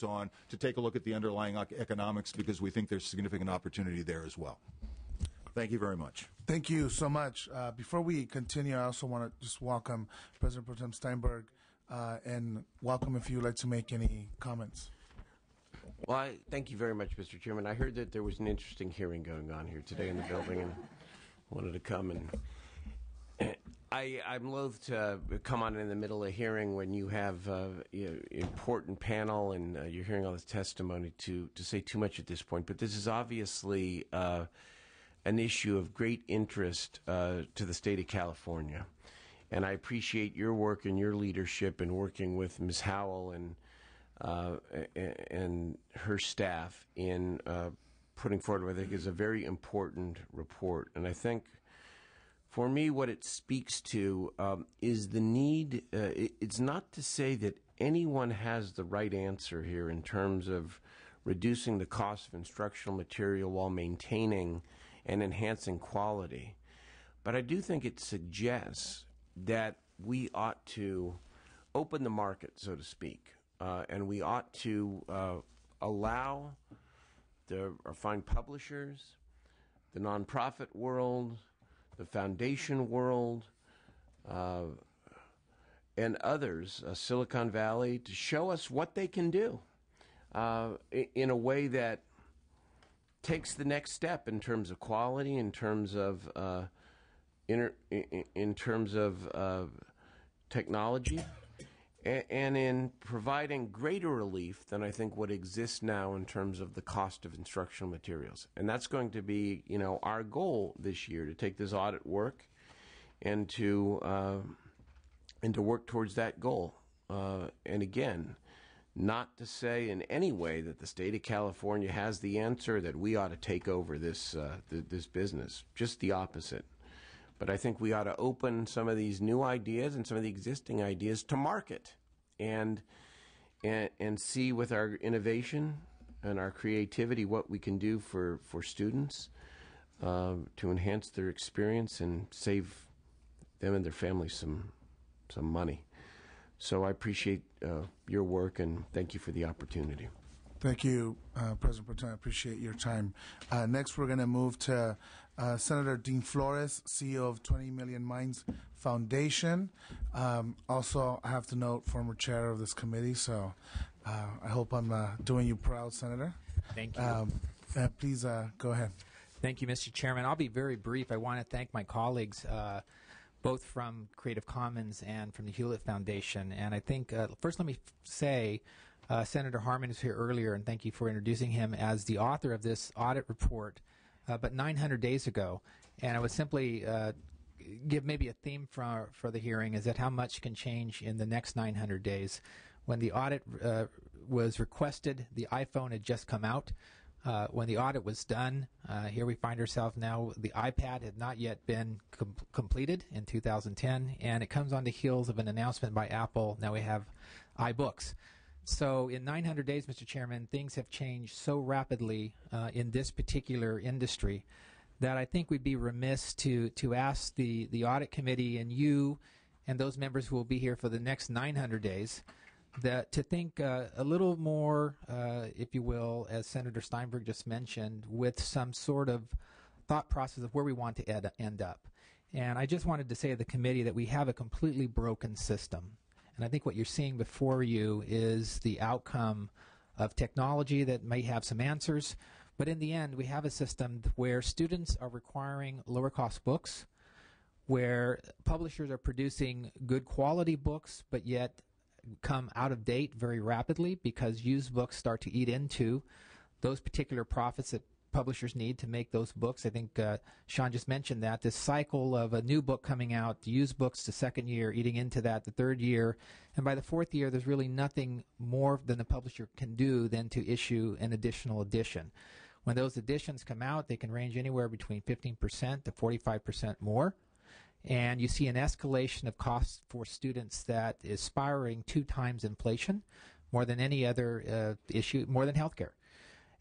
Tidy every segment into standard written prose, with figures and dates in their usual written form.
on to take a look at the underlying economics, because we think there's significant opportunity there as well. Thank you very much. Thank you so much. Before we continue, I also want to just welcome President Pro Tem Steinberg and welcome if you'd like to make any comments. Well, thank you very much, Mr. Chairman. I heard that there was an interesting hearing going on here today in the building and wanted to come. And I'm loath to come on in the middle of a hearing when you have important panel and you're hearing all this testimony to say too much at this point. But this is obviously an issue of great interest to the state of California. And I appreciate your work and your leadership in working with Ms. Howell and her staff in putting forward what I think is a very important report. And I think, for me, what it speaks to is the need. It's not to say that anyone has the right answer here in terms of reducing the cost of instructional material while maintaining and enhancing quality. But I do think it suggests that we ought to open the market, so to speak. And we ought to allow our fine publishers, the nonprofit world, the foundation world, and others, Silicon Valley, to show us what they can do in a way that takes the next step in terms of quality, in terms of technology, and in providing greater relief than I think what exists now in terms of the cost of instructional materials. And that's going to be, our goal this year, to take this audit work and to work towards that goal. And again, not to say in any way that the state of California has the answer, that we ought to take over this this business. Just the opposite. But I think we ought to open some of these new ideas and some of the existing ideas to market and see with our innovation and our creativity what we can do for students to enhance their experience and save them and their families some money. So I appreciate your work, and thank you for the opportunity. Thank you, President Pro Tem. I appreciate your time. Next, we're going to move to Senator Dean Flores, CEO of 20 Million Minds Foundation. Also, I have to note, former chair of this committee, so I hope I'm doing you proud, Senator. Thank you. Please go ahead. Thank you, Mr. Chairman. I'll be very brief. I want to thank my colleagues, both from Creative Commons and from the Hewlett Foundation. And I think, first let me say, Senator Harman is here earlier, and thank you for introducing him as the author of this audit report, but 900 days ago. And I would simply give maybe a theme for the hearing, is that how much can change in the next 900 days. When the audit was requested, the iPhone had just come out. When the audit was done, here we find ourselves now, the iPad had not yet been completed in 2010, and it comes on the heels of an announcement by Apple. Now we have iBooks. So in 900 days, Mr. Chairman, things have changed so rapidly in this particular industry that I think we'd be remiss to ask the audit committee and you and those members who will be here for the next 900 days that to think a little more, if you will, as Senator Steinberg just mentioned, with some sort of thought process of where we want to end up. And I just wanted to say to the committee that we have a completely broken system. And I think what you're seeing before you is the outcome of technology that may have some answers. But in the end, we have a system where students are requiring lower cost books, where publishers are producing good quality books, but yet come out of date very rapidly because used books start to eat into those particular profits that publishers need to make those books. I think Sean just mentioned that this cycle of a new book coming out, the used books the second year, eating into that the third year, and by the fourth year there's really nothing more than the publisher can do than to issue an additional edition. When those editions come out, they can range anywhere between 15% to 45% more. And you see an escalation of costs for students that is spiraling 2 times inflation, more than any other issue, more than healthcare.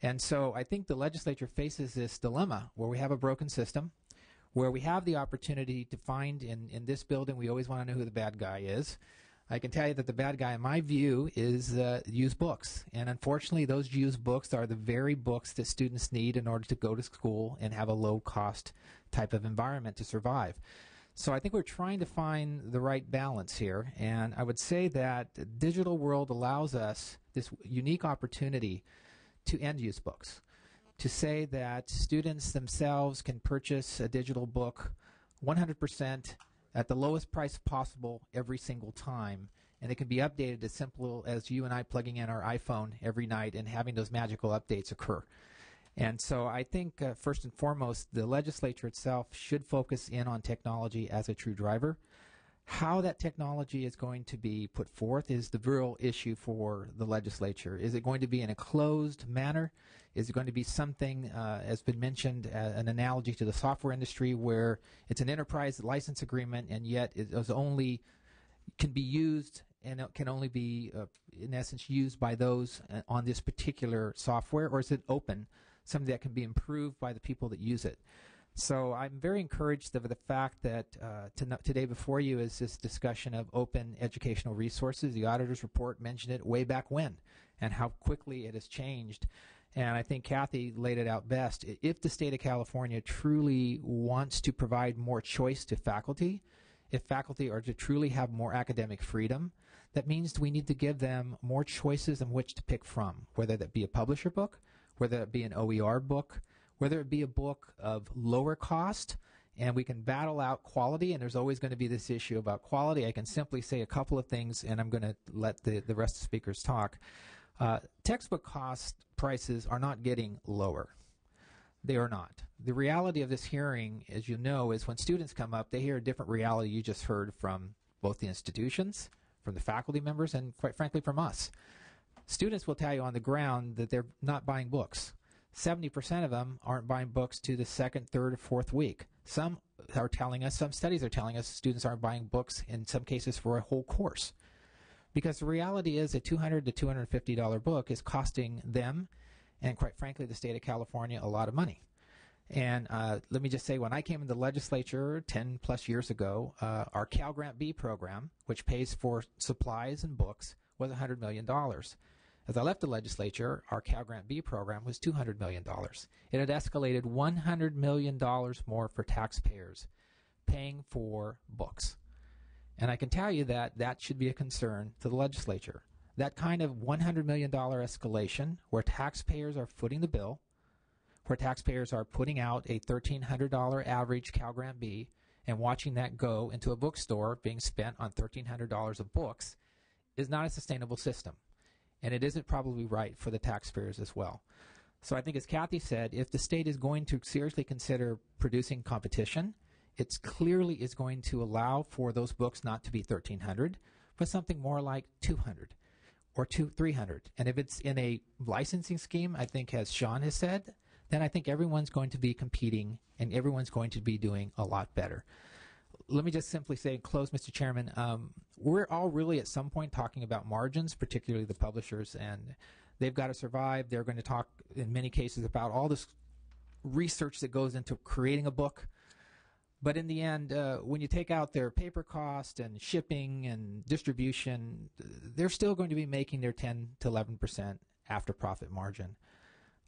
And so I think the legislature faces this dilemma where we have a broken system, where we have the opportunity to find in this building, we always want to know who the bad guy is. I can tell you that the bad guy, in my view, is used books. And unfortunately, those used books are the very books that students need in order to go to school and have a low-cost type of environment to survive. So I think we're trying to find the right balance here. And I would say that the digital world allows us this unique opportunity to end used books, to say that students themselves can purchase a digital book 100% at the lowest price possible every single time, and it can be updated as simple as you and I plugging in our iPhone every night and having those magical updates occur. And so I think, first and foremost, the legislature itself should focus in on technology as a true driver. How that technology is going to be put forth is the real issue for the legislature. Is it going to be in a closed manner? Is it going to be something, as been mentioned, an analogy to the software industry where it's an enterprise license agreement and yet it is only can be used and it can only be, in essence, used by those on this particular software? Or is it open, something that can be improved by the people that use it? So I'm very encouraged of the fact that today before you is this discussion of open educational resources. The auditor's report mentioned it way back when and how quickly it has changed. And I think Kathy laid it out best. If the state of California truly wants to provide more choice to faculty, if faculty are to truly have more academic freedom, that means we need to give them more choices in which to pick from, whether that be a publisher book, whether it be an OER book, whether it be a book of lower cost, and we can battle out quality, and there's always going to be this issue about quality. I can simply say a couple of things, and I'm going to let the rest of the speakers talk. Textbook cost prices are not getting lower. They are not. The reality of this hearing, as you know, is when students come up, they hear a different reality you just heard from both the institutions, from the faculty members, and quite frankly from us. Students will tell you on the ground that they're not buying books. 70% of them aren't buying books to the second, third, or fourth week. Some studies are telling us students aren't buying books in some cases for a whole course. Because the reality is a $200 to $250 book is costing them, and quite frankly, the state of California, a lot of money. And let me just say, when I came into the legislature 10 plus years ago, our Cal Grant B program, which pays for supplies and books, was $100 million. As I left the legislature, our Cal Grant B program was $200 million. It had escalated $100 million more for taxpayers paying for books. And I can tell you that that should be a concern to the legislature. That kind of $100 million escalation where taxpayers are footing the bill, where taxpayers are putting out a $1,300 average Cal Grant B and watching that go into a bookstore being spent on $1,300 of books is not a sustainable system. And it isn't probably right for the taxpayers as well. So I think, as Kathy said, if the state is going to seriously consider producing competition, it clearly is going to allow for those books not to be $1,300, but something more like $200 or $300. And if it's in a licensing scheme, I think, as Sean has said, then I think everyone's going to be competing and everyone's going to be doing a lot better. Let me just simply say, close, Mr. Chairman, we're all really at some point talking about margins, particularly the publishers, and they've got to survive. They're going to talk, in many cases, about all this research that goes into creating a book. But in the end, when you take out their paper cost and shipping and distribution, they're still going to be making their 10 to 11% after profit margin.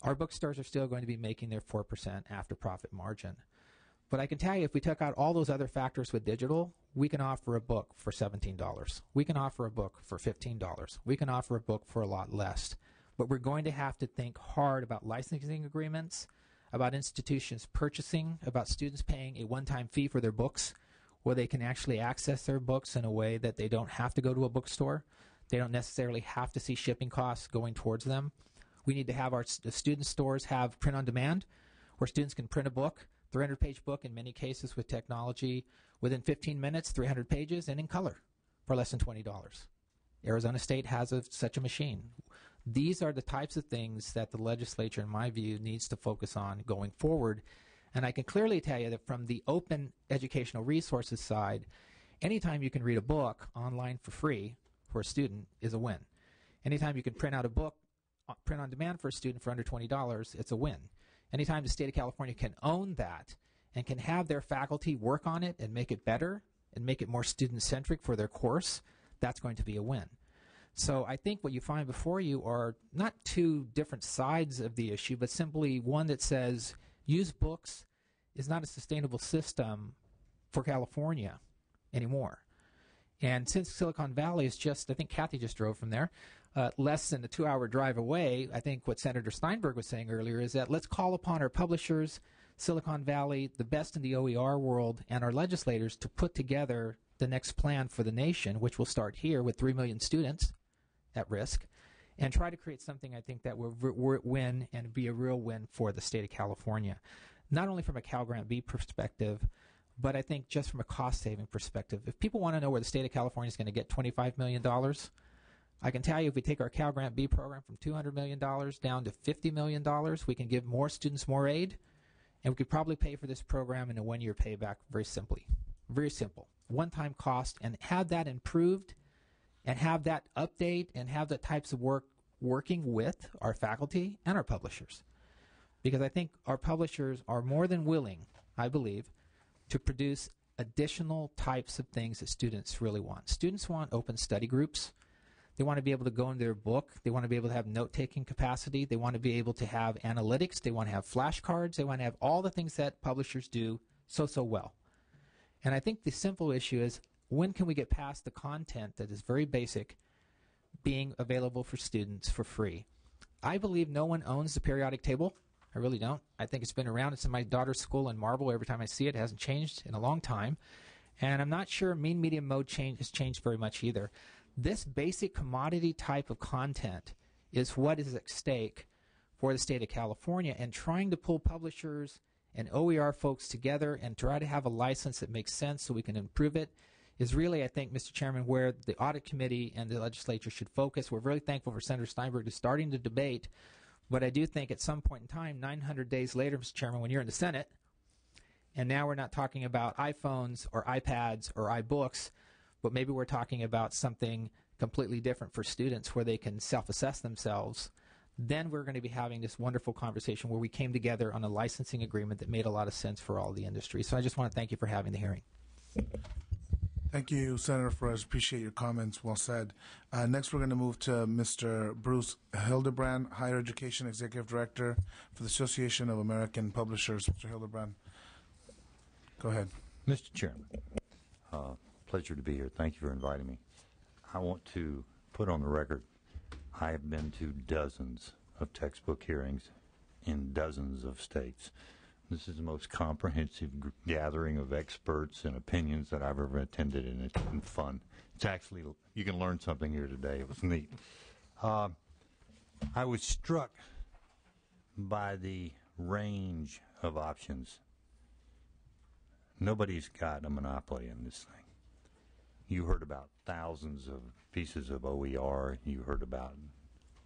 Our bookstores are still going to be making their 4% after profit margin. But I can tell you, if we took out all those other factors with digital, we can offer a book for $17. We can offer a book for $15. We can offer a book for a lot less. But we're going to have to think hard about licensing agreements, about institutions purchasing, about students paying a one-time fee for their books, where they can actually access their books in a way that they don't have to go to a bookstore. They don't necessarily have to see shipping costs going towards them. We need to have our student stores have print on demand, where students can print a book, 300-page book in many cases with technology, within 15 minutes, 300 pages, and in color for less than $20. Arizona State has such a machine. These are the types of things that the legislature, in my view, needs to focus on going forward. And I can clearly tell you that from the open educational resources side, anytime you can read a book online for free for a student is a win. Anytime you can print out a book, print on demand for a student for under $20, it's a win. Anytime the state of California can own that and can have their faculty work on it and make it better and make it more student-centric for their course, that's going to be a win. So I think what you find before you are not two different sides of the issue, but simply one that says used books is not a sustainable system for California anymore. And since Silicon Valley is just, I think Kathy just drove from there, less than a 2-hour drive away, I think what Senator Steinberg was saying earlier is that let's call upon our publishers, Silicon Valley, the best in the OER world, and our legislators to put together the next plan for the nation, which will start here with 3 million students at risk, and try to create something I think that will win and be a real win for the state of California, not only from a Cal Grant B perspective, but I think just from a cost-saving perspective. If people want to know where the state of California is going to get $25 million, I can tell you if we take our Cal Grant B program from $200 million down to $50 million, we can give more students more aid, and we could probably pay for this program in a 1-year payback very simply. Very simple. One-time cost, and have that improved and have that update and have the types of work working with our faculty and our publishers. Because I think our publishers are more than willing, I believe, to produce additional types of things that students really want. Students want open study groups. They want to be able to go into their book. They want to be able to have note-taking capacity. They want to be able to have analytics. They want to have flashcards. They want to have all the things that publishers do so well. And I think the simple issue is, when can we get past the content that is very basic being available for students for free? I believe no one owns the periodic table. I really don't. I think it's been around. It's in my daughter's school in Marble. Every time I see it, it hasn't changed in a long time. And I'm not sure mean, medium, mode has changed very much either. This basic commodity type of content is what is at stake for the state of California, and trying to pull publishers and OER folks together and try to have a license that makes sense so we can improve it is really, I think, Mr. Chairman, where the Audit Committee and the legislature should focus. We're really thankful for Senator Steinberg to starting the debate, but I do think at some point in time, 900 days later, Mr. Chairman, when you're in the Senate, and now we're not talking about iPhones or iPads or iBooks, but maybe we're talking about something completely different for students where they can self-assess themselves, then we're going to be having this wonderful conversation where we came together on a licensing agreement that made a lot of sense for all the industry. So I just want to thank you for having the hearing. Thank you, Senator Flores. Appreciate your comments. Well said. Next, we're going to move to Mr. Bruce Hildebrand, Higher Education Executive Director for the Association of American Publishers. Mr. Hildebrand, go ahead. Mr. Chairman, pleasure to be here. Thank you for inviting me. I want to put on the record, I have been to dozens of textbook hearings in dozens of states. This is the most comprehensive gathering of experts and opinions that I've ever attended, and it's been fun. It's actually, you can learn something here today. It was neat. I was struck by the range of options. Nobody's got a monopoly in this thing. You heard about thousands of pieces of OER. You heard about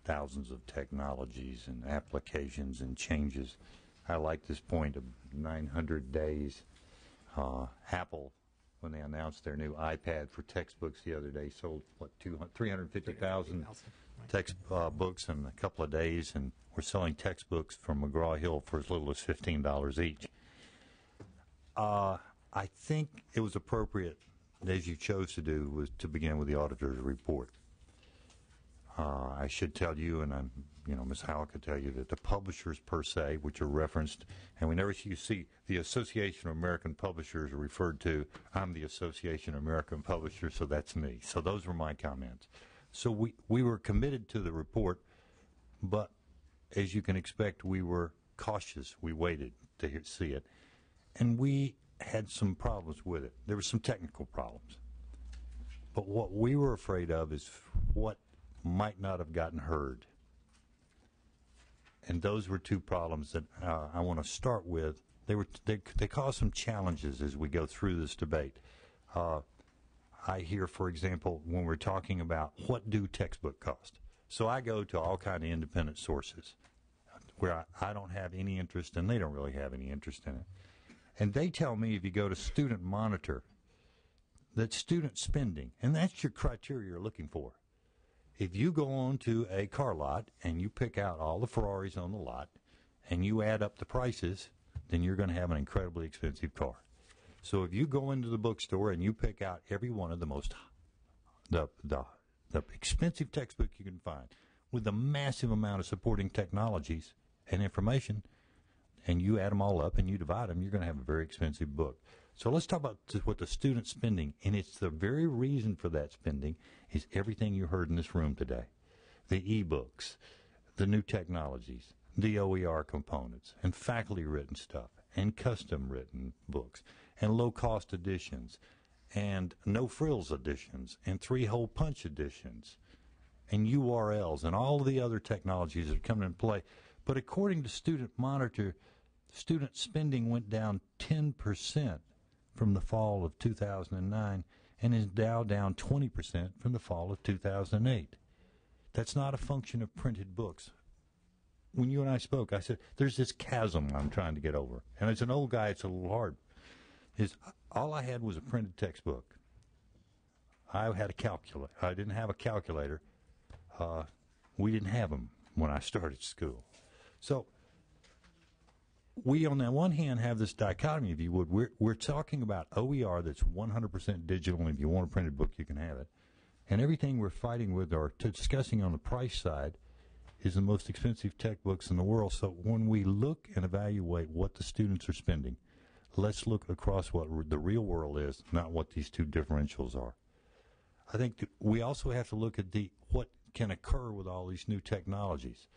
thousands of technologies and applications and changes. I like this point of 900 days. Apple, when they announced their new iPad for textbooks the other day, sold, 350,000 textbooks in a couple of days, and we're selling textbooks from McGraw-Hill for as little as $15 each. I think it was appropriate, as you chose to do, was to begin with the auditor's report. I should tell you, and Ms. Howell could tell you, that the publishers per se, which are referenced, and whenever you see the Association of American Publishers are referred to, I'm the Association of American Publishers, so that's me. So those were my comments. So we were committed to the report, but as you can expect, we were cautious. We waited to see it. And we had some problems with it. There were some technical problems. But what we were afraid of is what might not have gotten heard. And those were two problems that I want to start with. They caused some challenges as we go through this debate. I hear, for example, when we're talking about what do textbook cost. So I go to all kind of independent sources where I don't have any interest, and they don't really have any interest in it. And they tell me, if you go to Student Monitor, that student spending, and that's your criteria you're looking for. If you go on to a car lot and you pick out all the Ferraris on the lot and you add up the prices, then you're going to have an incredibly expensive car. So if you go into the bookstore and you pick out every one of the expensive textbook you can find with the massive amount of supporting technologies and information, and you add them all up and you divide them, you're going to have a very expensive book. So let's talk about what the student's spending, and it's the very reason for that spending is everything you heard in this room today. The e-books, the new technologies, the OER components, and faculty-written stuff, and custom-written books, and low-cost editions, and no-frills editions, and three-hole punch editions, and URLs, and all the other technologies that are coming into play. But according to Student Monitor, student spending went down 10% from the fall of 2009 and is now down 20% from the fall of 2008. That's not a function of printed books. When you and I spoke, I said, there's this chasm I'm trying to get over. And as an old guy, it's a little hard. All I had was a printed textbook. I had a calculator. I didn't have a calculator. We didn't have them when I started school. So we, on the one hand, have this dichotomy, if you would. We're talking about OER that's 100% digital, and if you want a printed book, you can have it. And everything we're fighting with or discussing on the price side is the most expensive tech books in the world. So when we look and evaluate what the students are spending, let's look across what the real world is, not what these two differentials are. I think we also have to look at what can occur with all these new technologies.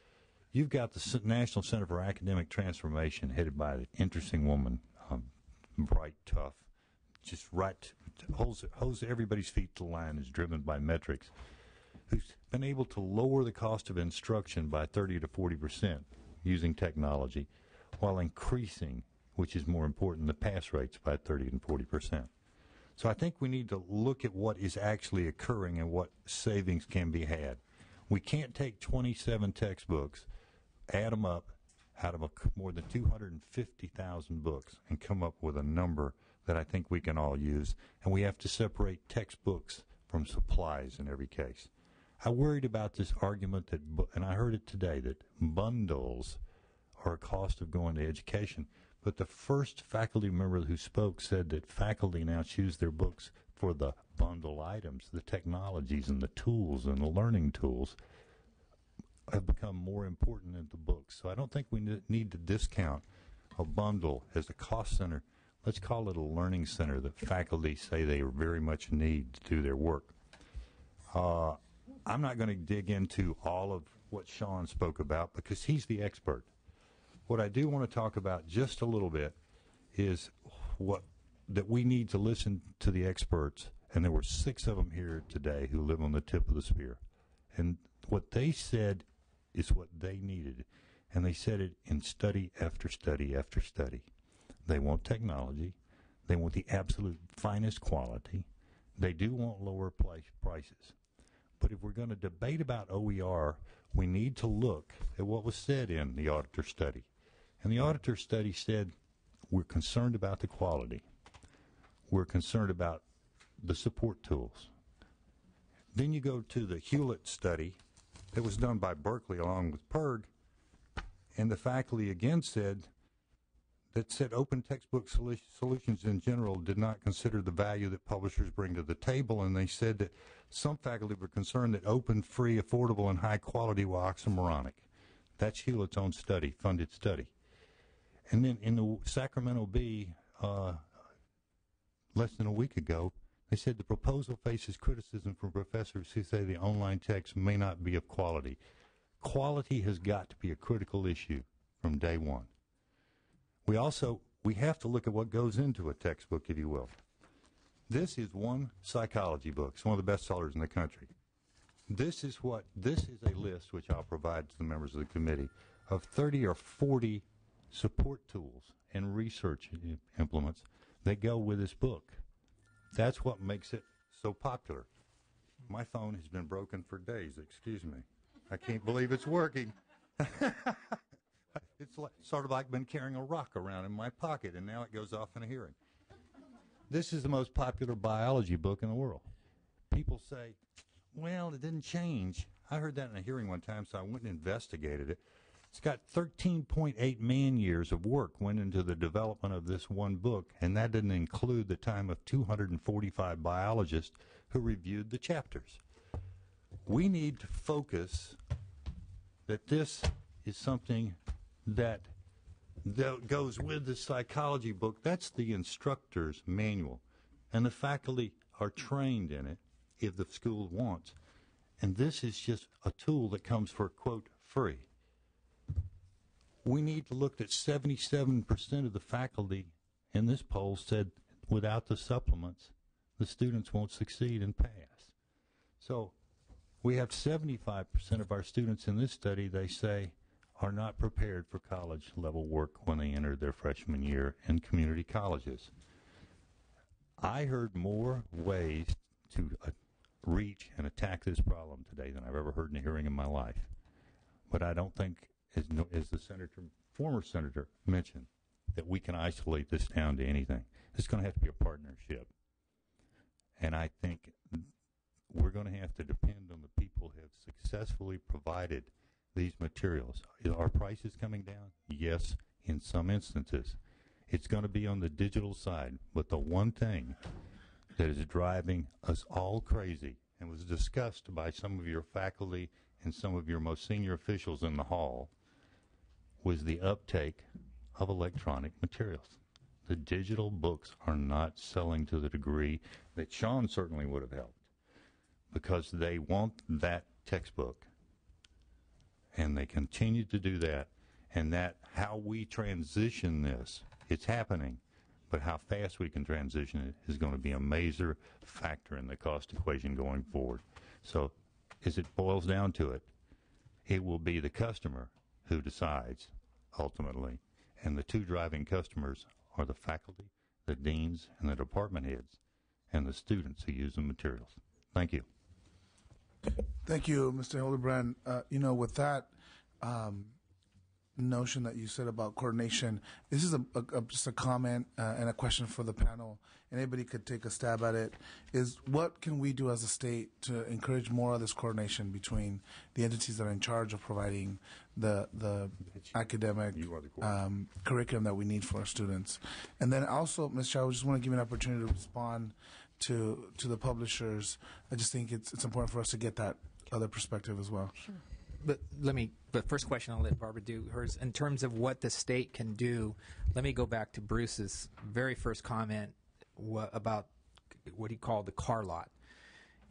You've got the National Center for Academic Transformation, headed by an interesting woman, bright, tough, just holds everybody's feet to the line, is driven by metrics, who's been able to lower the cost of instruction by 30 to 40% using technology, while increasing, which is more important, the pass rates by 30 and 40%. So I think we need to look at what is actually occurring and what savings can be had. We can't take 27 textbooks, add them up out of more than 250,000 books and come up with a number that I think we can all use. And we have to separate textbooks from supplies in every case. I worried about this argument that, and I heard it today, that bundles are a cost of going to education. But the first faculty member who spoke said that faculty now choose their books for the bundle items, the technologies and the tools and the learning tools have become more important than the books. So I don't think we need to discount a bundle as a cost center. Let's call it a learning center that faculty say they very much need to do their work. I'm not going to dig into all of what Sean spoke about because he's the expert. What I do want to talk about just a little bit is that we need to listen to the experts, and there were 6 of them here today who live on the tip of the spear. And what they said is what they needed, and they said it in study after study after study. They want technology. They want the absolute finest quality. They do want lower prices. But if we're going to debate about OER, we need to look at what was said in the auditor study. And the auditor study said, we're concerned about the quality. We're concerned about the support tools. Then you go to the Hewlett study that was done by Berkeley along with PIRG, and the faculty again said open textbook solutions in general did not consider the value that publishers bring to the table, and they said that some faculty were concerned that open, free, affordable, and high quality were oxymoronic. That's Hewlett's own study, funded study. And then in the Sacramento Bee, less than a week ago, they said the proposal faces criticism from professors who say the online text may not be of quality. Quality has got to be a critical issue from day one. We have to look at what goes into a textbook, if you will. This is one psychology book. It's one of the best sellers in the country. This is a list, which I'll provide to the members of the committee, of 30 or 40 support tools and research implements that go with this book. That's what makes it so popular. My phone has been broken for days. Excuse me. I can't believe it's working. It's sort of like been carrying a rock around in my pocket, and now it goes off in a hearing. This is the most popular biology book in the world. People say, well, it didn't change. I heard that in a hearing one time, so I went and investigated it. It's got 13.8 man years of work went into the development of this one book, and that didn't include the time of 245 biologists who reviewed the chapters. We need to focus that this is something that goes with the psychology book. That's the instructor's manual, and the faculty are trained in it if the school wants. And this is just a tool that comes for, quote, free. We need to look at 77% of the faculty in this poll said without the supplements, the students won't succeed and pass. So we have 75% of our students in this study, they say, are not prepared for college level work when they enter their freshman year in community colleges. I heard more ways to reach and attack this problem today than I've ever heard in a hearing in my life. But I don't think, as the former senator mentioned, that we can isolate this down to anything. It's going to have to be a partnership. And I think we're going to have to depend on the people who have successfully provided these materials. Are prices coming down? Yes, in some instances. It's going to be on the digital side. But the one thing that is driving us all crazy and was discussed by some of your faculty and some of your most senior officials in the hall was the uptake of electronic materials. The digital books are not selling to the degree that Sean certainly would have helped, because they want that textbook, and they continue to do that. And that how we transition this, it's happening, but how fast we can transition it is going to be a major factor in the cost equation going forward. So as it boils down to it, it will be the customer who decides ultimately, and the two driving customers are the faculty, the deans, and the department heads, and the students who use the materials. Thank you. Thank you, Mr. Hildebrand. With that notion that you said about coordination, this is just a comment and a question for the panel. Anybody could take a stab at it. Is what can we do as a state to encourage more of this coordination between the entities that are in charge of providing the academic curriculum that we need for our students? And then also, Ms. Chow, I just want to give you an opportunity to respond to the publishers. I just think it's important for us to get that other perspective as well. Sure. But first question, I'll let Barbara do hers. In terms of what the state can do, let me go back to Bruce's very first comment about what he called the car lot.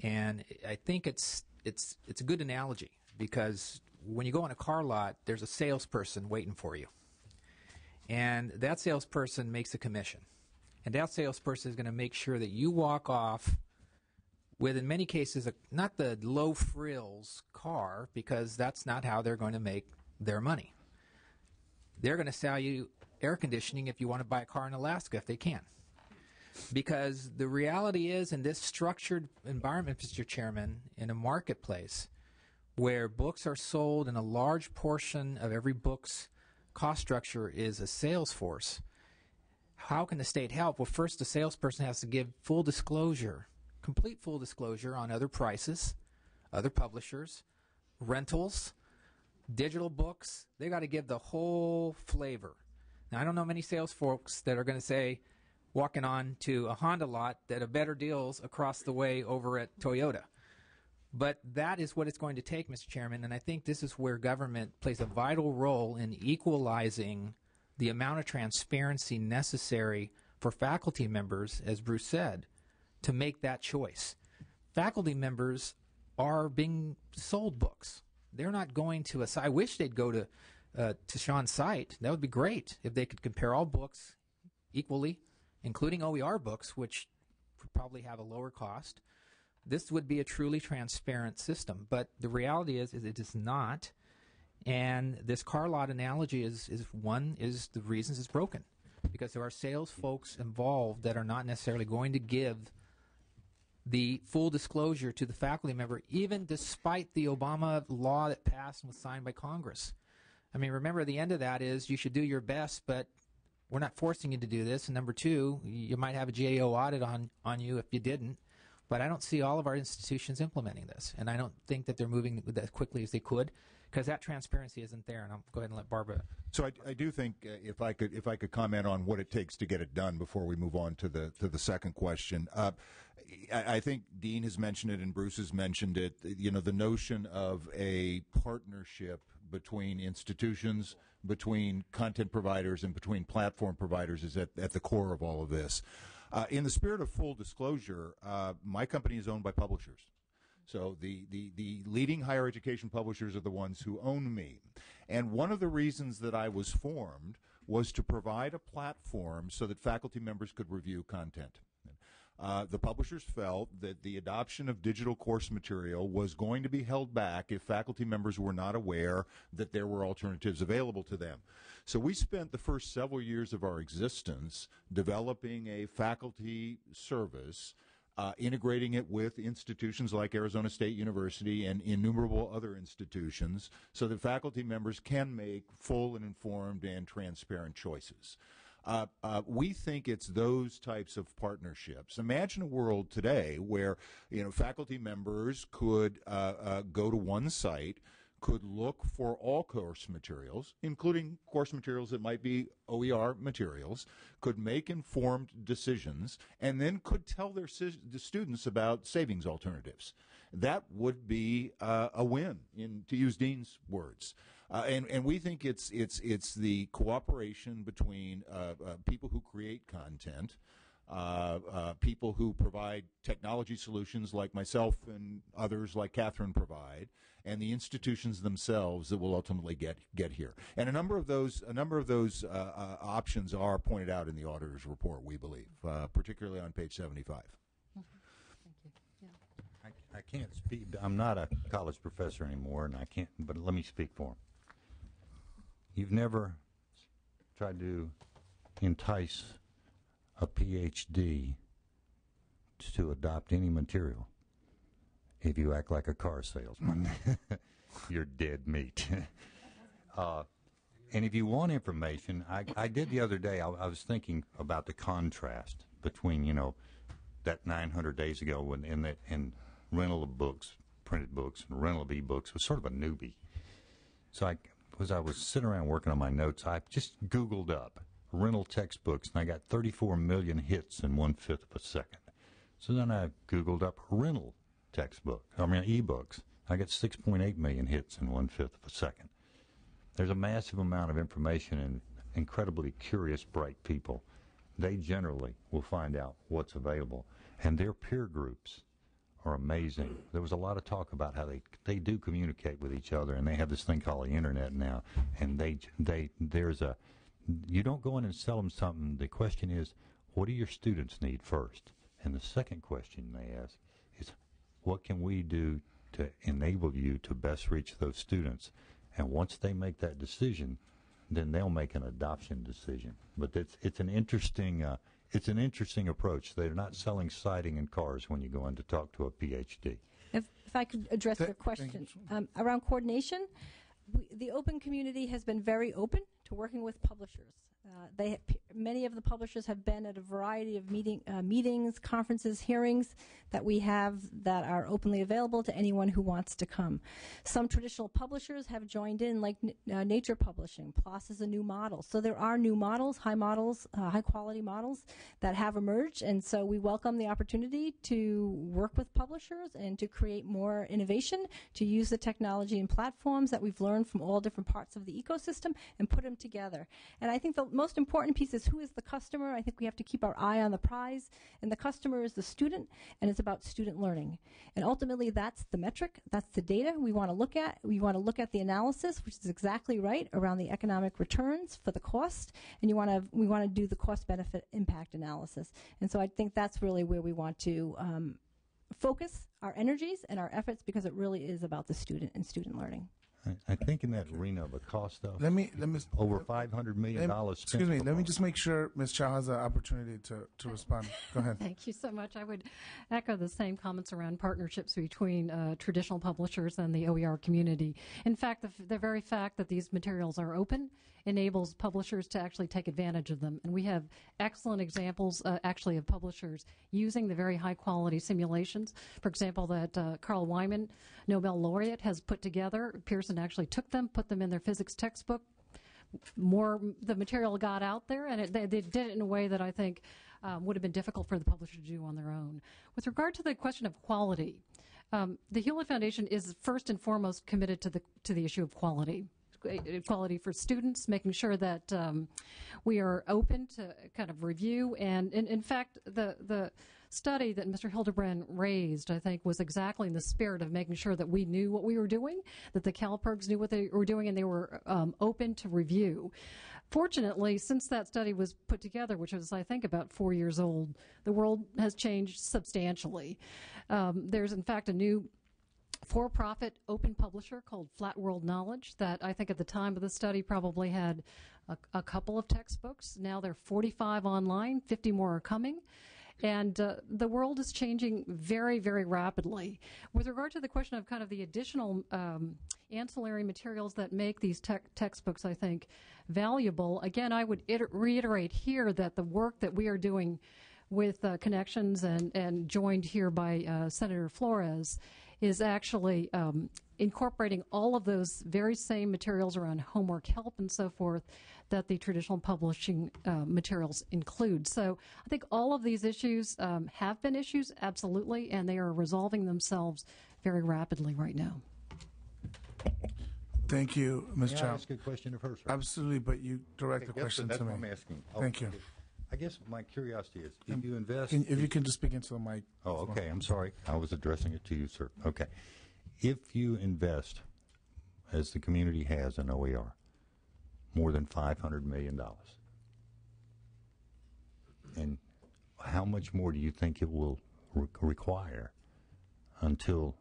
And I think it's a good analogy, because when you go on a car lot, there's a salesperson waiting for you. And that salesperson makes a commission. And that salesperson is going to make sure that you walk off with, in many cases, not the low frills car, because that's not how they're going to make their money. They're going to sell you air conditioning if you want to buy a car in Alaska, if they can. Because the reality is, in this structured environment, Mr. Chairman, in a marketplace where books are sold and a large portion of every book's cost structure is a sales force, how can the state help? Well, first, the salesperson has to give full disclosure, complete full disclosure on other prices, other publishers, rentals, digital books. They got to give the whole flavor. Now, I don't know many sales folks that are going to say, walking on to a Honda lot, that have better deals across the way over at Toyota. But that is what it's going to take, Mr. Chairman, and I think this is where government plays a vital role in equalizing the amount of transparency necessary for faculty members, as Bruce said, to make that choice. Faculty members are being sold books. They're not going to a site. I wish they'd go to Sean's site. That would be great if they could compare all books equally, including OER books, which would probably have a lower cost. This would be a truly transparent system. But the reality is it is not. And this car lot analogy is the reasons it's broken, because there are sales folks involved that are not necessarily going to give the full disclosure to the faculty member, even despite the Obama law that passed and was signed by Congress. I mean, remember, the end of that is you should do your best, but we're not forcing you to do this. And number two, you might have a GAO audit on you if you didn't. But I don't see all of our institutions implementing this, and I don't think that they're moving as quickly as they could, because that transparency isn't there. And I'll go ahead and let Barbara. So I do think if I could comment on what it takes to get it done before we move on to the second question. I think Dean has mentioned it and Bruce has mentioned it. You know, the notion of a partnership between institutions, between content providers, and between platform providers is at the core of all of this. In the spirit of full disclosure, my company is owned by publishers. So the leading higher education publishers are the ones who own me. And one of the reasons that I was formed was to provide a platform so that faculty members could review content. The publishers felt that the adoption of digital course material was going to be held back if faculty members were not aware that there were alternatives available to them. So we spent the first several years of our existence developing a faculty service, integrating it with institutions like Arizona State University and innumerable other institutions so that faculty members can make full and informed and transparent choices. We think it's those types of partnerships. Imagine a world today where, you know, faculty members could go to one site, could look for all course materials, including course materials that might be OER materials, could make informed decisions, and then could tell their the students about savings alternatives. That would be a win, to use Dean's words. And we think it's the cooperation between people who create content, people who provide technology solutions like myself and others like Catherine provide, and the institutions themselves that will ultimately get here. And a number of those options are pointed out in the auditor's report, we believe, particularly on page 75. Thank you. Yeah. I can't speak. I'm not a college professor anymore, and I can't. But let me speak for him. You've never tried to entice a PhD to adopt any material. If you act like a car salesman, you're dead meat. And if you want information, I did the other day, I was thinking about the contrast between, you know, that 900 days ago when in rental of books, printed books, and rental of e-books was sort of a newbie. So I was sitting around working on my notes, I just Googled up rental textbooks, and I got 34 million hits in 1/5 of a second. So then I Googled up rental e-books. I got 6.8 million hits in 1/5 of a second. There's a massive amount of information, and incredibly curious, bright people. They generally will find out what's available, and their peer groups are amazing. There was a lot of talk about how they do communicate with each other, and they have this thing called the internet now, and you don't go in and sell them something. The question is, what do your students need first? And the second question they ask is, what can we do to enable you to best reach those students? And once they make that decision, then they'll make an adoption decision. But it's an interesting approach. They're not selling siding and cars when you go in to talk to a PhD. If I could address your question around coordination, the open community has been very open to working with publishers. Many of the publishers have been at a variety of meetings, conferences, hearings that we have that are openly available to anyone who wants to come. Some traditional publishers have joined in, like Nature Publishing. PLOS is a new model. So there are new models, high quality models that have emerged, and so we welcome the opportunity to work with publishers and to create more innovation, to use the technology and platforms that we've learned from all different parts of the ecosystem and put them together. And I think the most important piece is, who is the customer? I think we have to keep our eye on the prize, and the customer is the student, and it's about student learning. And ultimately, that's the metric, that's the data we want to look at. We want to look at the analysis, which is exactly right, around the economic returns for the cost, and we want to do the cost-benefit impact analysis. And so I think that's really where we want to focus our energies and our efforts, because it really is about the student and student learning. I think in that arena of a cost of Let me over $500 million spent. Excuse me. Let me just make sure Ms. Chow has an opportunity to respond. Go ahead. Thank you so much. I would echo the same comments around partnerships between traditional publishers and the OER community. In fact, the very fact that these materials are open enables publishers to actually take advantage of them. And we have excellent examples, actually, of publishers using the very high-quality simulations. For example, that Carl Wyman, Nobel laureate, has put together. Pearson person actually took them, put them in their physics textbook, the material got out there, and they did it in a way that I think would have been difficult for the publisher to do on their own. With regard to the question of quality, the Hewlett Foundation is first and foremost committed to the issue of quality. Quality for students, making sure that we are open to kind of review. And in fact, the study that Mr. Hildebrand raised, I think, was exactly in the spirit of making sure that we knew what we were doing, that the CalPERGs knew what they were doing, and they were open to review. Fortunately, since that study was put together, which was, I think, about 4 years old, the world has changed substantially. There's, in fact, a new for-profit open publisher called Flat World Knowledge that I think at the time of the study probably had a couple of textbooks. Now there are 45 online, 50 more are coming. And the world is changing very, very rapidly. With regard to the question of kind of the additional ancillary materials that make these textbooks, I think, valuable, again, I would reiterate here that the work that we are doing with Connections and joined here by Senator Flores is actually incorporating all of those very same materials around homework help and so forth that the traditional publishing materials include. So I think all of these issues have been issues, absolutely, and they are resolving themselves very rapidly right now. Thank you, Ms. Chow. May I ask a question of her, sir? Absolutely, but you direct the question that's to me. what I'm asking. Thank you. I guess my curiosity is, if you invest... If you can just speak into the mic. Oh, okay. I'm sorry. I was addressing it to you, sir. Okay. If you invest, as the community has in OER, more than $500 million, and how much more do you think it will require until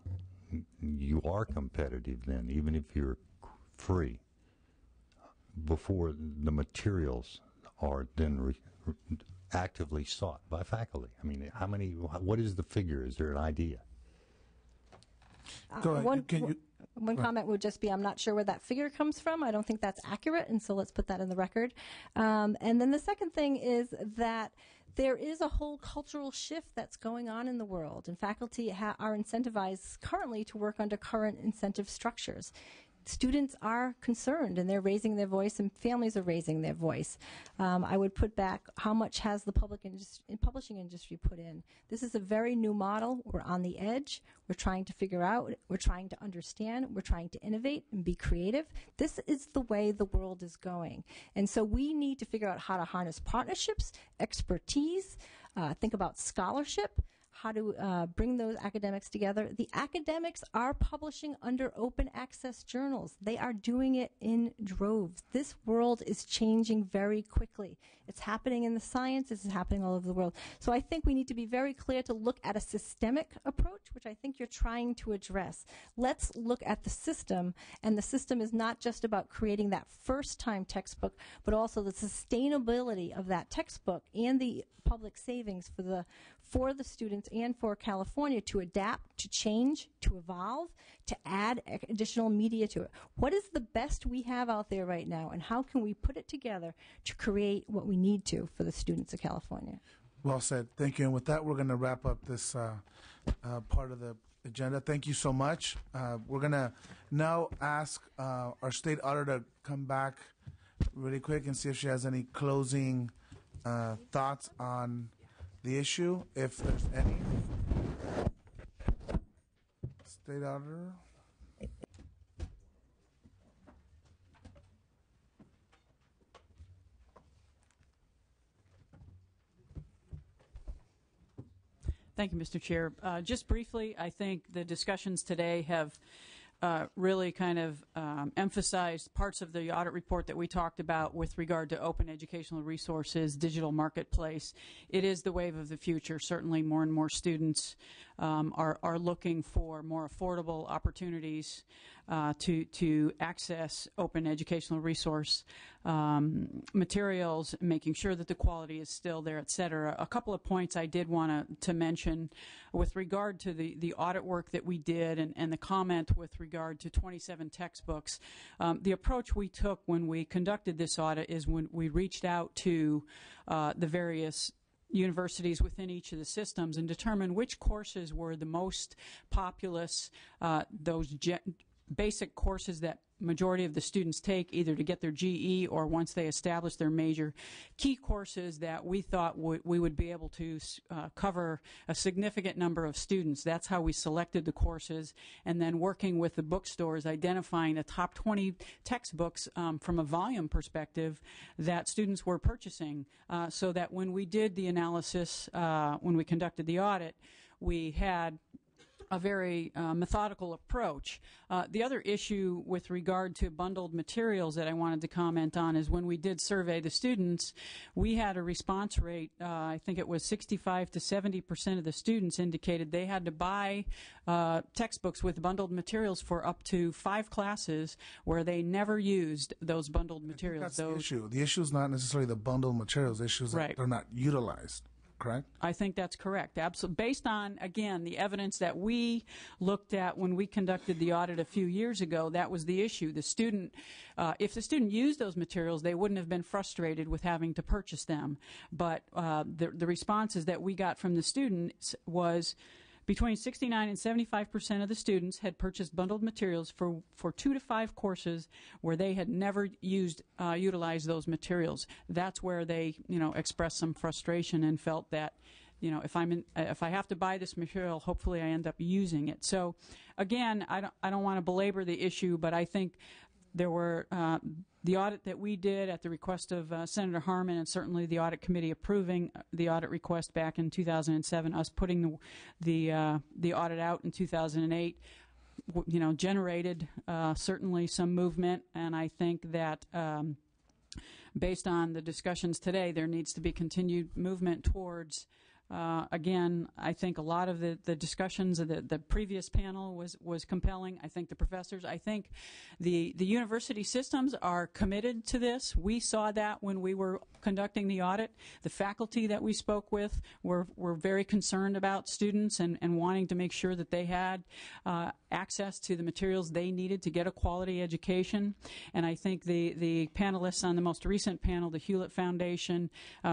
you are competitive then, even if you're free, before the materials are then actively sought by faculty? I mean, what is the figure? Is there an idea? Go ahead. One comment would just be, I'm not sure where that figure comes from. I don't think that's accurate, and so let's put that in the record. And then the second thing is that there is a whole cultural shift that's going on in the world, and faculty are incentivized currently to work under current incentive structures. Students are concerned, and they're raising their voice, and families are raising their voice. I would put back, how much has the publishing industry put in? This is a very new model. We're on the edge. We're trying to figure out. We're trying to understand. We're trying to innovate and be creative. This is the way the world is going. And so we need to figure out how to harness partnerships, expertise, think about scholarship, how to bring those academics together. The academics are publishing under open access journals. They are doing it in droves. This world is changing very quickly. It's happening in the science. It's happening all over the world. So I think we need to be very clear to look at a systemic approach, which I think you're trying to address. Let's look at the system, and the system is not just about creating that first-time textbook, but also the sustainability of that textbook and the public savings for the students and for California to adapt, to change, to evolve, to add additional media to it. What is the best we have out there right now, and how can we put it together to create what we need to for the students of California? Well said. Thank you. And with that, we're going to wrap up this part of the agenda. Thank you so much. We're going to now ask our state auditor to come back really quick and see if she has any closing thoughts on the issue, if there's any. State auditor. Thank you, Mr. Chair. Just briefly, I think the discussions today have really kind of emphasized parts of the audit report that we talked about with regard to open educational resources, digital marketplace. It is the wave of the future. Certainly more and more students are looking for more affordable opportunities to access open educational resource materials, making sure that the quality is still there, et cetera. A couple of points I did want to mention with regard to the audit work that we did and the comment with regard to 27 textbooks. The approach we took when we conducted this audit is when we reached out to the various universities within each of the systems and determined which courses were the most populous, those basic courses that majority of the students take, either to get their GE or once they establish their major, key courses that we thought we would be able to cover a significant number of students. That's how we selected the courses, and then working with the bookstores, identifying the top 20 textbooks from a volume perspective that students were purchasing, so that when we did the analysis, when we conducted the audit, we had a very methodical approach. The other issue with regard to bundled materials that I wanted to comment on is when we did survey the students, we had a response rate, I think it was 65 to 70% of the students indicated they had to buy textbooks with bundled materials for up to 5 classes where they never used those bundled materials. That's the issue. The issue is not necessarily the bundled materials. The issue is that they're not utilized. Correct? I think that's correct. Absolutely. Based on, again, the evidence that we looked at when we conducted the audit a few years ago, that was the issue. The student, if the student used those materials, they wouldn't have been frustrated with having to purchase them. But the responses that we got from the students was between 69 and 75% of the students had purchased bundled materials for 2 to 5 courses where they had never utilized those materials. That's where they, expressed some frustration and felt that, if I have to buy this material, hopefully I end up using it. So, again, I don't want to belabor the issue, but I think there were the audit that we did at the request of Senator Harman, and certainly the audit committee approving the audit request back in 2007, us putting the audit out in 2008, generated certainly some movement, and I think that based on the discussions today, there needs to be continued movement towards. Again, I think a lot of the discussions of the previous panel was compelling. I think the professors, I think the university systems are committed to this. We saw that when we were conducting the audit. The faculty that we spoke with were very concerned about students and wanting to make sure that they had access to the materials they needed to get a quality education. And I think the panelists on the most recent panel, the Hewlett Foundation,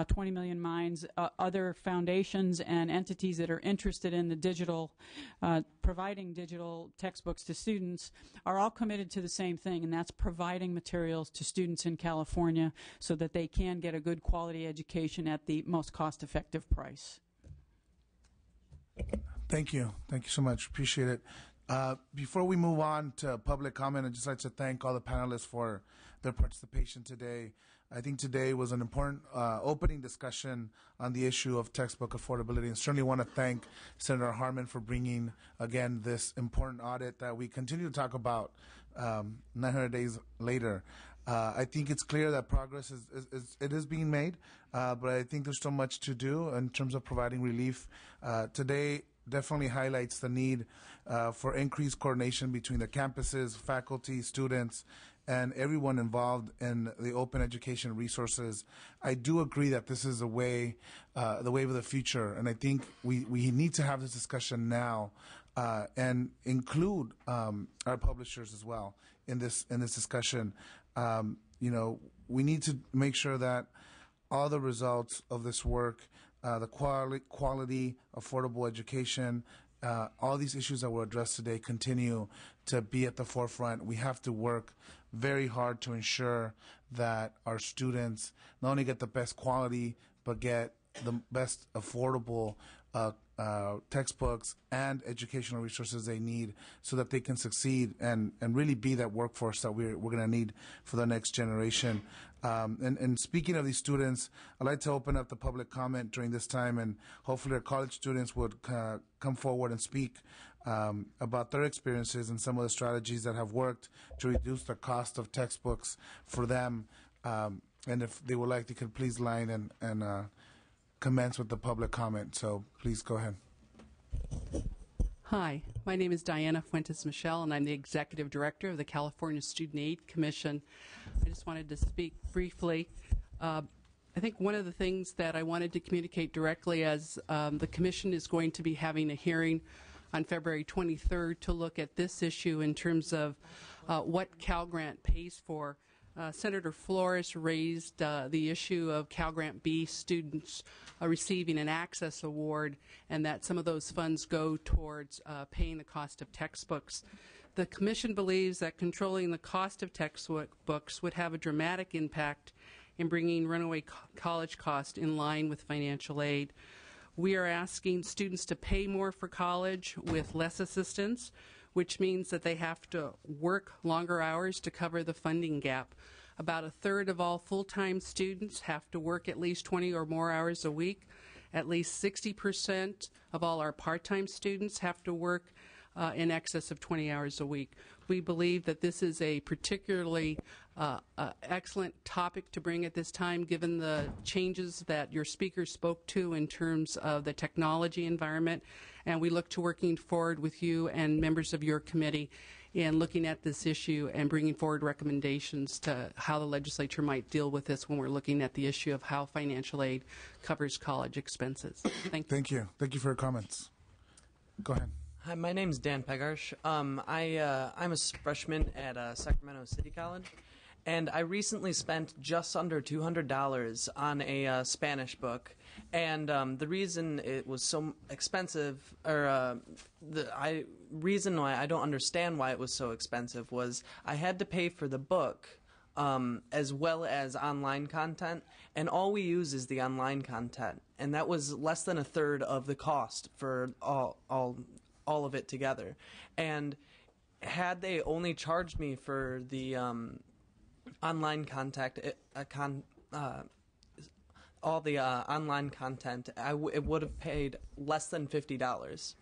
20 Million Minds, other foundations and entities that are interested in the digital, providing digital textbooks to students, are all committed to the same thing, and that's providing materials to students in California so that they can get a good quality education at the most cost-effective price. Thank you. Thank you so much. Appreciate it. Before we move on to public comment, I'd just like to thank all the panelists for their participation today. I think today was an important opening discussion on the issue of textbook affordability, and certainly want to thank Senator Harman for bringing, again, this important audit that we continue to talk about 900 days later. I think it's clear that progress is being made, but I think there's still much to do in terms of providing relief. Today definitely highlights the need for increased coordination between the campuses, faculty, students, and everyone involved in the open education resources. I do agree that this is the wave of the future, and I think we need to have this discussion now and include our publishers as well in this discussion. We need to make sure that all the results of this work, the quality, affordable education, all these issues that were addressed today continue to be at the forefront. We have to work very hard to ensure that our students not only get the best quality, but get the best affordable textbooks and educational resources they need so that they can succeed and really be that workforce that we're going to need for the next generation. And speaking of these students, I'd like to open up the public comment during this time, and hopefully our college students would come forward and speak about their experiences and some of the strategies that have worked to reduce the cost of textbooks for them. And if they would like, they could please line and commence with the public comment. So please go ahead. Hi, my name is Diana Fuentes-Michel, and I'm the Executive Director of the California Student Aid Commission. I just wanted to speak briefly. I think one of the things that I wanted to communicate directly as the Commission is going to be having a hearing on February 23rd to look at this issue in terms of what Cal Grant pays for. Senator Flores raised the issue of Cal Grant B students receiving an access award, and that some of those funds go towards paying the cost of textbooks. The Commission believes that controlling the cost of textbooks would have a dramatic impact in bringing runaway college cost in line with financial aid. We are asking students to pay more for college with less assistance, which means that they have to work longer hours to cover the funding gap. About a third of all full-time students have to work at least 20 or more hours a week. At least 60% of all our part-time students have to work in excess of 20 hours a week. We believe that this is a particularly excellent topic to bring at this time, given the changes that your speaker spoke to in terms of the technology environment, and we look to working forward with you and members of your committee in looking at this issue and bringing forward recommendations to how the legislature might deal with this when we're looking at the issue of how financial aid covers college expenses. Thank you. Thank you. Thank you for your comments. Go ahead. Hi, my name's Dan Pegarsh. I'm a freshman at Sacramento City College, and I recently spent just under $200 on a Spanish book. And the reason it was so expensive, or the reason why I don't understand why it was so expensive, was I had to pay for the book as well as online content, and all we use is the online content, and that was less than a third of the cost for all of it together. And had they only charged me for the online contact, all the online content, it would have paid less than $50.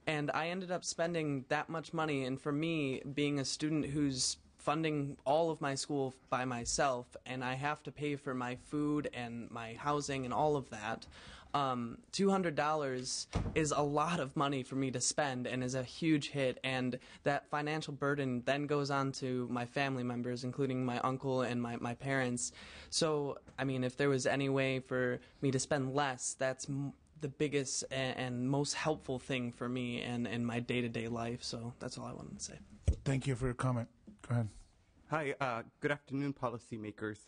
And I ended up spending that much money, and for me, being a student who's funding all of my school by myself, and I have to pay for my food and my housing and all of that, $200 is a lot of money for me to spend and is a huge hit, and that financial burden then goes on to my family members, including my uncle and my parents. So, I mean, if there was any way for me to spend less, that's the biggest and most helpful thing for me and my day-to-day life. So that's all I wanted to say. Thank you for your comment. Go ahead. Hi, good afternoon, policymakers.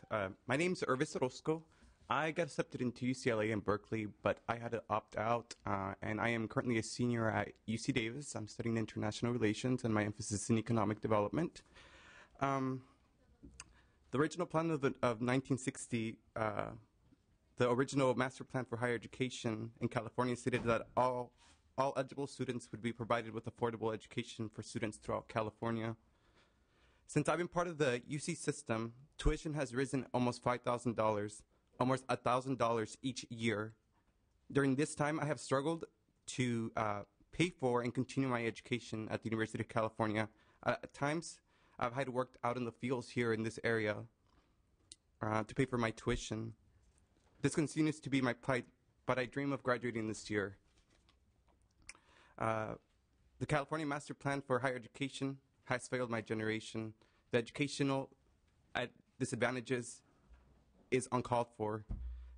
My name is Irvis Orozco. I got accepted into UCLA and Berkeley, but I had to opt out, and I am currently a senior at UC Davis. I'm studying international relations, and my emphasis is in economic development. The original plan of 1960, the original master plan for higher education in California stated that all eligible students would be provided with affordable education for students throughout California. Since I've been part of the UC system, tuition has risen almost $5,000, almost $1,000 each year. During this time, I have struggled to pay for and continue my education at the University of California. At times, I've had to work out in the fields here in this area to pay for my tuition. This continues to be my plight, but I dream of graduating this year. The California Master Plan for Higher Education has failed my generation. The educational disadvantages is uncalled for.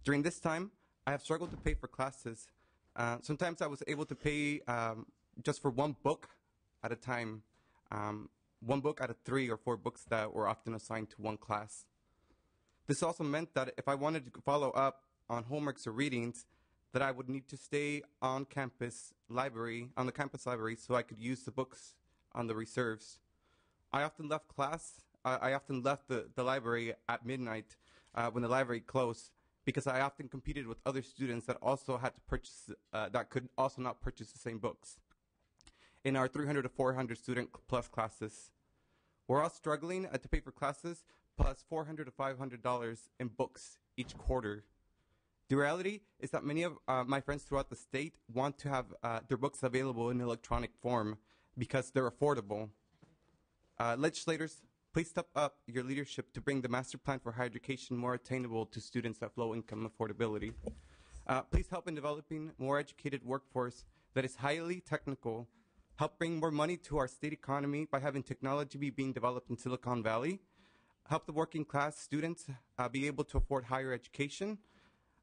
During this time, I have struggled to pay for classes. Sometimes I was able to pay just for one book at a time, one book out of 3 or 4 books that were often assigned to one class. This also meant that if I wanted to follow up on homeworks or readings, that I would need to stay on the campus library, so I could use the books on the reserves. I often left the library at midnight when the library closed, because I often competed with other students that also had to purchase, that could also not purchase the same books. In our 300 to 400 student plus classes, we're all struggling to pay for classes plus $400 to $500 in books each quarter. The reality is that many of my friends throughout the state want to have their books available in electronic form because they're affordable. Legislators, please step up your leadership to bring the Master Plan for Higher Education more attainable to students of low-income affordability. Please help in developing more educated workforce that is highly technical. Help bring more money to our state economy by having technology being developed in Silicon Valley. Help the working class students be able to afford higher education,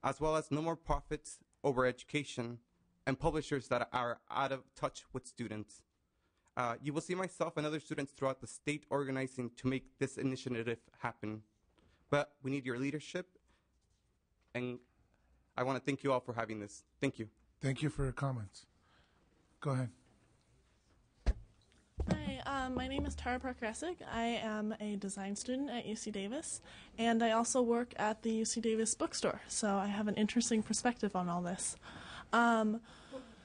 as well as no more profits over education and publishers that are out of touch with students. You will see myself and other students throughout the state organizing to make this initiative happen. But we need your leadership, and I want to thank you all for having this. Thank you. Thank you for your comments. Go ahead. Hi, My name is Tara Parkresic. I am a design student at UC Davis, and I also work at the UC Davis bookstore, so I have an interesting perspective on all this.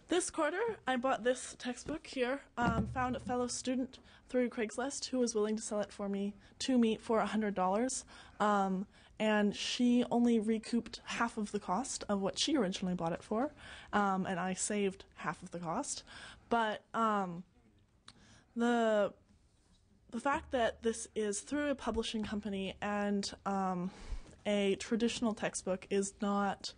This quarter, I bought this textbook here, found a fellow student through Craigslist who was willing to sell it to me for $100, and she only recouped half of the cost of what she originally bought it for, and I saved half of the cost. But the fact that this is through a publishing company and a traditional textbook is not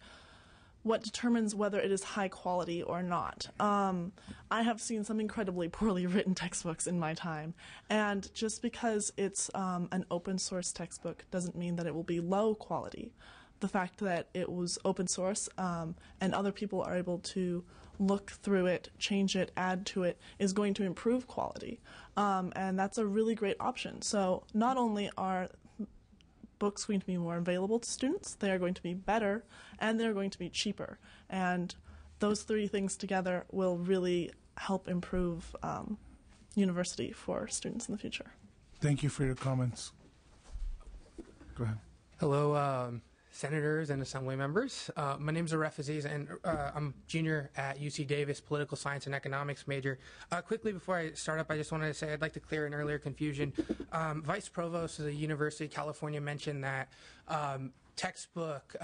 what determines whether it is high quality or not. I have seen some incredibly poorly written textbooks in my time, and just because it's an open source textbook doesn't mean that it will be low quality. The fact that it was open source and other people are able to look through it, change it, add to it, is going to improve quality. And that's a really great option. So not only are books going to be more available to students, they are going to be better, and they're going to be cheaper. And those three things together will really help improve university for students in the future. Thank you for your comments. Go ahead. Hello, senators and assembly members. My name is Aref Aziz, and I'm junior at UC Davis, political science and economics major. Quickly, before I start up, I just wanted to say I'd like to clear an earlier confusion. Vice Provost of the University of California mentioned that textbook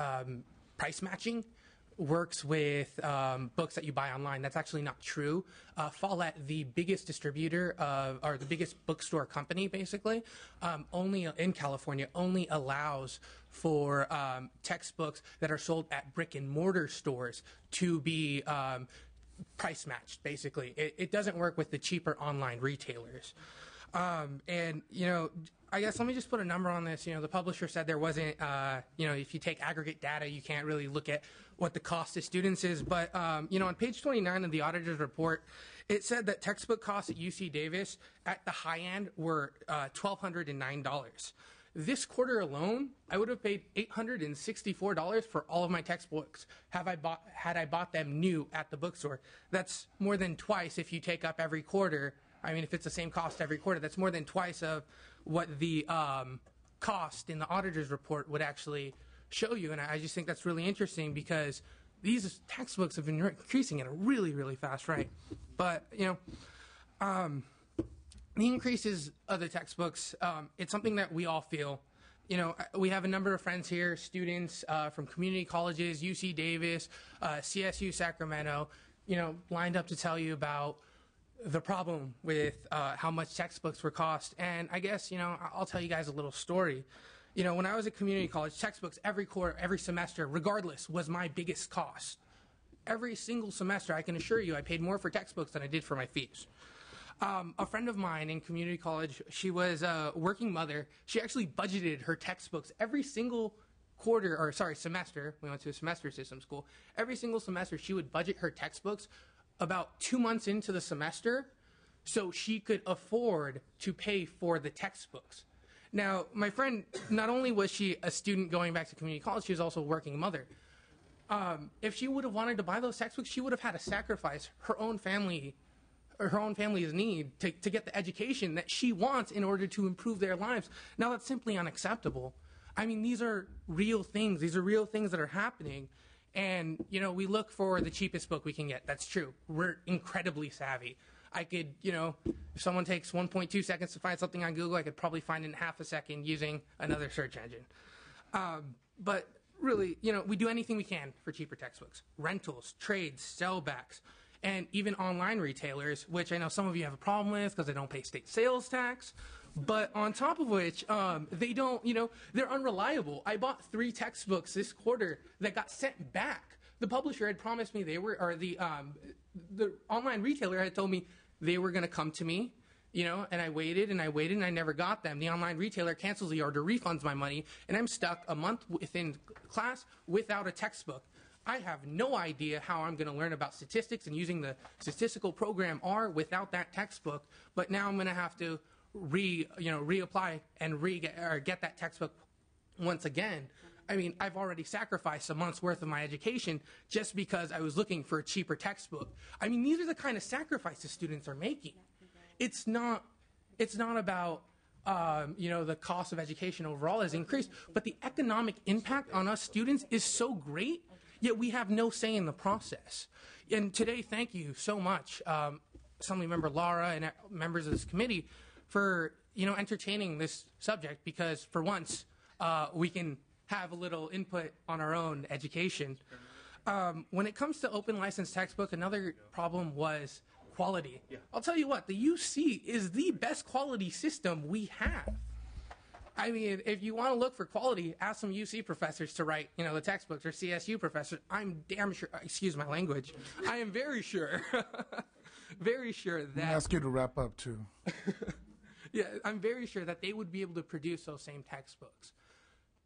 price matching works with books that you buy online. That's actually not true. Follett, the biggest distributor or the biggest bookstore company, basically, only in California, only allows for textbooks that are sold at brick and mortar stores to be price matched, basically. It doesn't work with the cheaper online retailers. And, you know, I guess let me just put a number on this. You know, the publisher said there wasn't, you know, if you take aggregate data, you can't really look at what the cost to students is. But, you know, on page 29 of the auditor's report, it said that textbook costs at UC Davis at the high end were $1,209. This quarter alone, I would have paid $864 for all of my textbooks had I bought them new at the bookstore. That's more than twice if you take up every quarter. I mean, if it's the same cost every quarter, that's more than twice of what the cost in the auditor's report would actually show you. And I just think that's really interesting because these textbooks have been increasing at a really, really fast rate. But, you know, the increases of the textbooks, it's something that we all feel. You know, we have a number of friends here, students from community colleges, UC Davis, CSU Sacramento, you know, lined up to tell you about the problem with how much textbooks were cost. And I guess, you know, I'll tell you guys a little story. You know, when I was at community college, textbooks every quarter, every semester, regardless, was my biggest cost. Every single semester, I can assure you, I paid more for textbooks than I did for my fees. A friend of mine in community college, she was a working mother. She actually budgeted her textbooks every single semester. We went to a semester system school. Every single semester, she would budget her textbooks about 2 months into the semester so she could afford to pay for the textbooks. Now, my friend, not only was she a student going back to community college, she was also a working mother. If she would have wanted to buy those textbooks, she would have had to sacrifice her own family's need to get the education that she wants in order to improve their lives. Now, that's simply unacceptable. I mean, these are real things. These are real things that are happening. And, you know, we look for the cheapest book we can get. That's true. We're incredibly savvy. I could, you know, if someone takes 1.2 seconds to find something on Google, I could probably find it in half a second using another search engine. But really, you know, we do anything we can for cheaper textbooks. Rentals, trades, sellbacks, and even online retailers, which I know some of you have a problem with because they don't pay state sales tax. But on top of which, they don't, you know, they're unreliable. I bought 3 textbooks this quarter that got sent back. The publisher had promised me the online retailer had told me they were going to come to me, you know, and I waited and I never got them. The online retailer cancels the order, refunds my money, and I'm stuck a month within class without a textbook. I have no idea how I'm going to learn about statistics and using the statistical program R without that textbook, but now I'm going to have to reapply and get that textbook once again. I mean, I've already sacrificed a month's worth of my education just because I was looking for a cheaper textbook. I mean, these are the kind of sacrifices students are making. It's not It's not about the cost of education overall has increased, but the economic impact on us students is so great, yet we have no say in the process. And today, thank you so much, Assemblymember Lara and members of this committee, for entertaining this subject, because for once we can have a little input on our own education. When it comes to open license textbook, another problem was quality. Yeah. I'll tell you what, the UC is the best quality system we have. I mean, if you want to look for quality, ask some UC professors to write, the textbooks, or CSU professors. I'm damn sure, excuse my language, I am very sure, very sure that... I'll ask you to wrap up, too. Yeah, I'm very sure that they would be able to produce those same textbooks.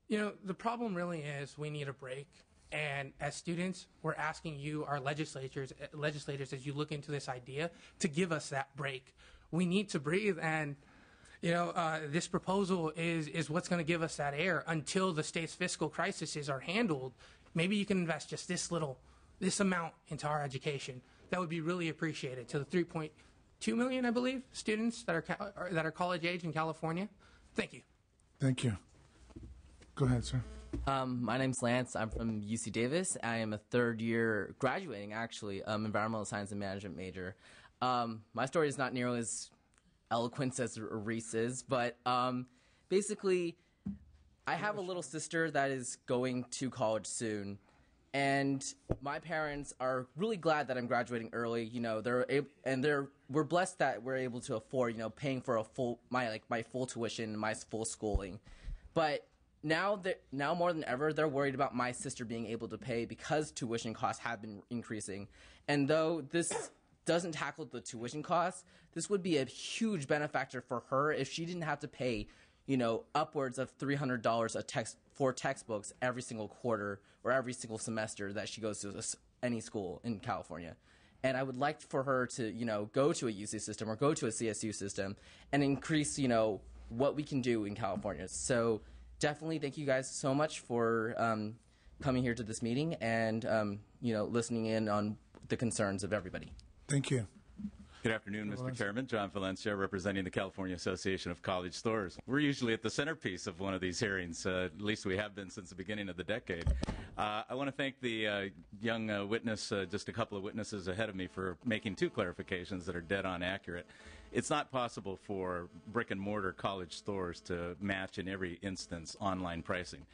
The problem really is we need a break. And as students, we're asking you, our legislators, as you look into this idea, to give us that break. We need to breathe, and this proposal is what's going to give us that air until the state's fiscal crises are handled. Maybe you can invest just this amount into our education. That would be really appreciated to the 3.2 million, I believe, students that are college age in California. Thank you. Thank you. Go ahead, sir. My name's Lance. I'm from UC Davis. I am a third year graduating, actually, environmental science and management major. My story is not nearly as eloquent as Reese's, but basically, I have a little sister that is going to college soon, and my parents are really glad that I'm graduating early. We're blessed that we're able to afford, paying for my full tuition, my full schooling, but now more than ever, they're worried about my sister being able to pay because tuition costs have been increasing. And though this doesn't tackle the tuition costs, this would be a huge benefactor for her if she didn't have to pay, upwards of $300 for textbooks every single quarter or every single semester that she goes to any school in California. And I would like for her to, go to a UC system or go to a CSU system and increase, what we can do in California. So definitely thank you guys so much for coming here to this meeting and, listening in on the concerns of everybody. Thank you. Good afternoon, Mr. Chairman. John Valencia, representing the California Association of College Stores. We're usually at the centerpiece of one of these hearings, at least we have been since the beginning of the decade. I want to thank the young witness, just a couple of witnesses ahead of me, for making two clarifications that are dead-on accurate. It's not possible for brick-and-mortar college stores to match in every instance online pricing,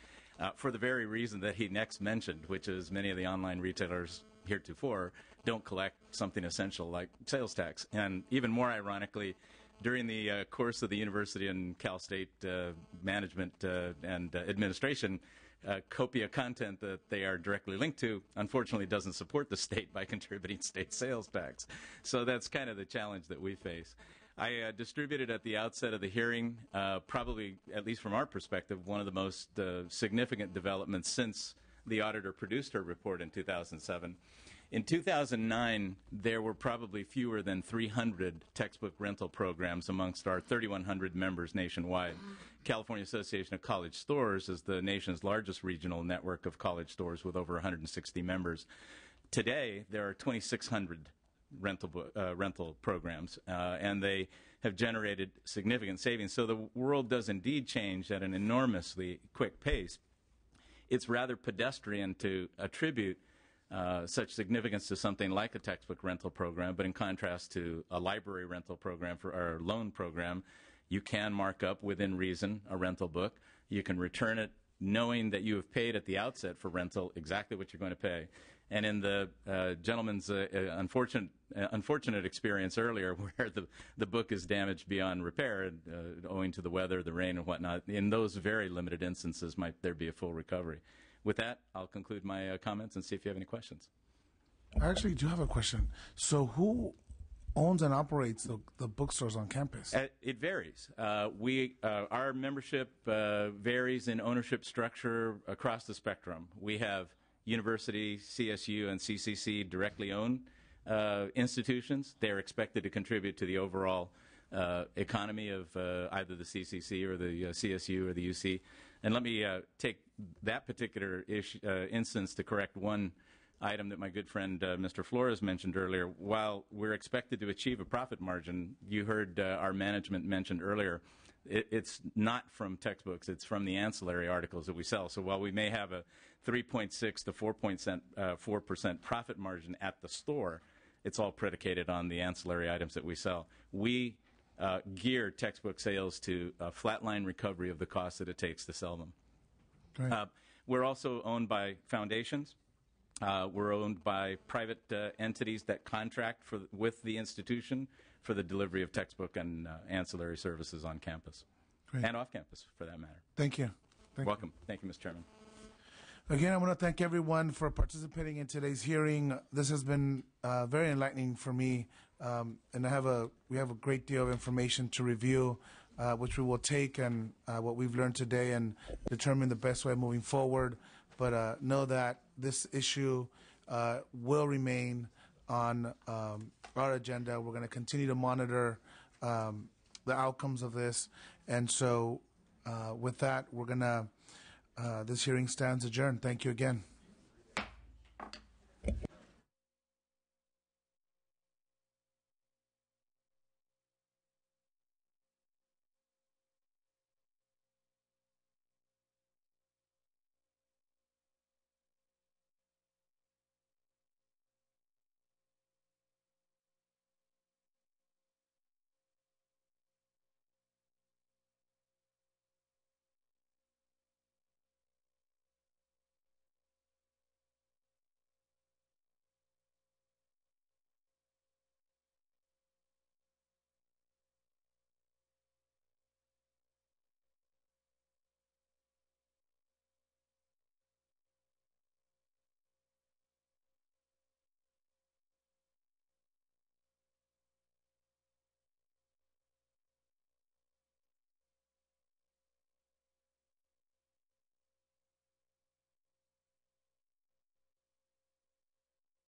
for the very reason that he next mentioned, which is many of the online retailers heretofore don't collect something essential like sales tax. And even more ironically, during the course of the university and Cal State management and administration, copia content that they are directly linked to, unfortunately, doesn't support the state by contributing state sales tax. So that's kind of the challenge that we face. I distributed at the outset of the hearing, probably, at least from our perspective, one of the most significant developments since the auditor produced her report in 2007. In 2009, there were probably fewer than 300 textbook rental programs amongst our 3,100 members nationwide. California Association of College Stores is the nation's largest regional network of college stores with over 160 members. Today, there are 2,600 rental programs, and they have generated significant savings. So the world does indeed change at an enormously quick pace. It's rather pedestrian to attribute such significance to something like a textbook rental program, but in contrast to a library rental program or loan program, you can mark up within reason a rental book. You can return it knowing that you have paid at the outset for rental exactly what you're going to pay. And in the gentleman's unfortunate experience earlier, where the book is damaged beyond repair owing to the weather, the rain, and whatnot, in those very limited instances might there be a full recovery. With that, I'll conclude my comments and see if you have any questions. I actually do have a question. So who owns and operates the bookstores on campus? It varies. Our membership varies in ownership structure across the spectrum. We have university, CSU, and CCC directly owned institutions. They are expected to contribute to the overall economy of either the CCC or the CSU or the UC. And let me take that particular instance to correct one item that my good friend Mr. Flores mentioned earlier, while we're expected to achieve a profit margin, you heard our management mentioned earlier, it's not from textbooks, it's from the ancillary articles that we sell. So while we may have a 3.6 to 4% profit margin at the store, it's all predicated on the ancillary items that we sell. We gear textbook sales to a flatline recovery of the cost that it takes to sell them. We're also owned by foundations. We're owned by private entities that contract with the institution for the delivery of textbook and ancillary services on campus and off campus, for that matter. Thank you. Welcome. Thank you, Mr. Chairman. Again, I want to thank everyone for participating in today's hearing. This has been very enlightening for me, and we have a great deal of information to review, which we will take and what we've learned today and determine the best way moving forward. But know that this issue will remain on our agenda. We're going to continue to monitor the outcomes of this, and so with that, we're going to. This hearing stands adjourned. Thank you again.